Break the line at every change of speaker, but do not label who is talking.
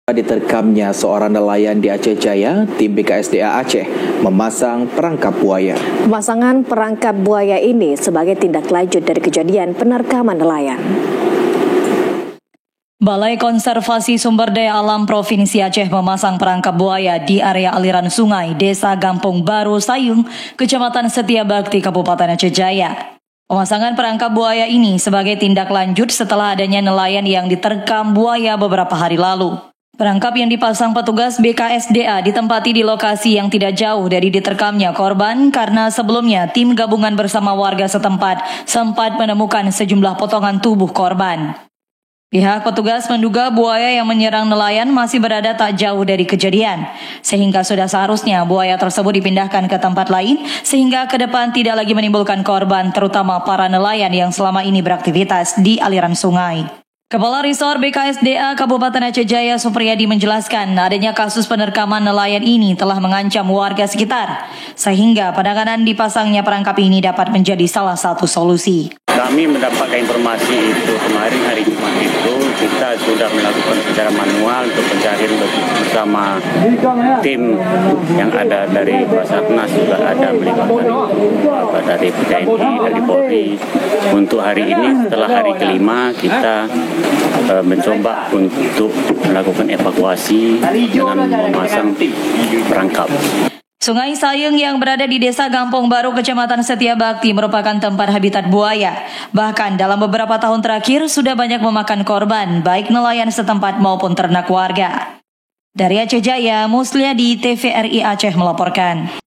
Diterkamnya seorang nelayan di Aceh Jaya, tim BKSDA Aceh memasang perangkap buaya.
Pemasangan perangkap buaya ini sebagai tindak lanjut dari kejadian penerkaman nelayan.
Balai Konservasi Sumber Daya Alam Provinsi Aceh memasang perangkap buaya di area aliran sungai Desa Gampong Baru Sayung, Kecamatan Setiabakti, Kabupaten Aceh Jaya. Pemasangan perangkap buaya ini sebagai tindak lanjut setelah adanya nelayan yang diterkam buaya beberapa hari lalu. Perangkap yang dipasang petugas BKSDA ditempati di lokasi yang tidak jauh dari diterkamnya korban karena sebelumnya tim gabungan bersama warga setempat sempat menemukan sejumlah potongan tubuh korban. Pihak petugas menduga buaya yang menyerang nelayan masih berada tak jauh dari kejadian, sehingga sudah seharusnya buaya tersebut dipindahkan ke tempat lain sehingga ke depan tidak lagi menimbulkan korban, terutama para nelayan yang selama ini beraktivitas di aliran sungai. Kepala Resor BKSDA Kabupaten Aceh Jaya Supriyadi menjelaskan adanya kasus penerkaman nelayan ini telah mengancam warga sekitar, sehingga penanganan dipasangnya perangkap ini dapat menjadi salah satu solusi.
Kami mendapatkan informasi itu kemarin hari Jumat itu kita sudah melakukan secara manual untuk pencarian bersama tim yang ada dari Basarnas, juga ada melibatkan dari TNI, dari Polri. Untuk hari ini setelah hari kelima kita mencoba untuk melakukan evakuasi dengan memasang perangkap.
Sungai Sayung yang berada di Desa Gampong Baru, Kecamatan Setiabakti merupakan tempat habitat buaya. Bahkan dalam beberapa tahun terakhir sudah banyak memakan korban, baik nelayan setempat maupun ternak warga. Dari Aceh Jaya, Musliadi, TVRI Aceh melaporkan.